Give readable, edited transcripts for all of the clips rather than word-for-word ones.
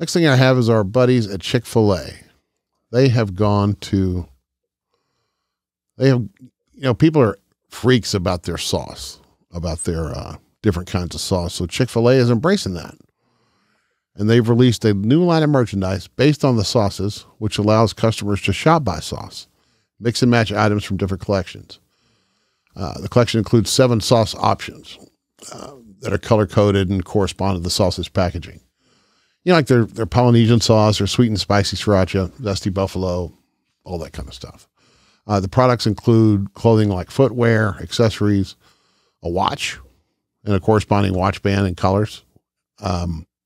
Next thing I have is our buddies at Chick-fil-A. They have gone to, people are freaks about their sauce, about their different kinds of sauce. So Chick-fil-A is embracing that. And they've released a new line of merchandise based on the sauces, which allows customers to shop by sauce, mix and match items from different collections. The collection includes 7 sauce options that are color-coded and correspond to the sauce's packaging. Like their Polynesian sauce, or sweet and spicy Sriracha, zesty buffalo, all that kind of stuff. The products include clothing like footwear, accessories, a watch, and a corresponding watch band and colors,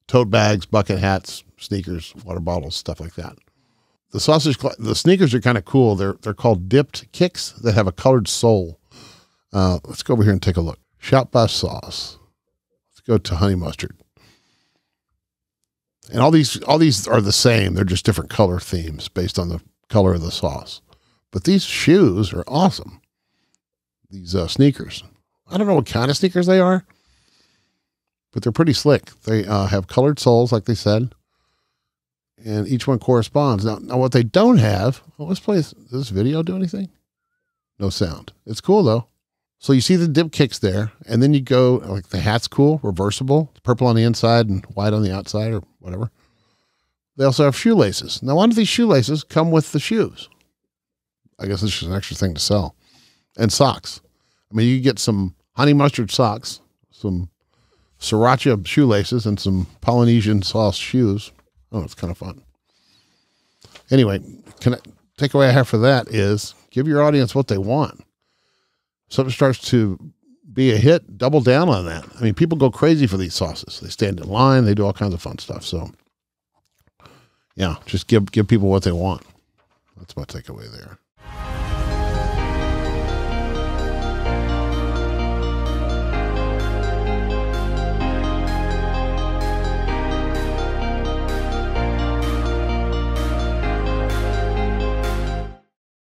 tote bags, bucket hats, sneakers, water bottles, stuff like that. The sneakers are kind of cool. They're called dipped kicks that have a colored sole. Let's go over here and take a look. Shop by sauce. Let's go to honey mustard. And all these are the same. They're just different color themes based on the color of the sauce. But these shoes are awesome. These sneakers. I don't know what kind of sneakers they are, but they're pretty slick. They have colored soles, like they said, and each one corresponds. Now what they don't have, let's play this. Does this video do anything? No sound. It's cool, though. So you see the dip kicks there, and then you go, like the hat's cool, reversible, purple on the inside and white on the outside or whatever. They also have shoelaces. Now, one of these shoelaces come with the shoes. I guess it's just an extra thing to sell. And socks. I mean, you get some honey mustard socks, some Sriracha shoelaces, and some Polynesian sauce shoes. Oh, it's kind of fun. Anyway, takeaway I have for that is give your audience what they want. Something starts to be a hit, double down on that. I mean, people go crazy for these sauces. They stand in line. They do all kinds of fun stuff. So, yeah, just give people what they want. That's my takeaway there.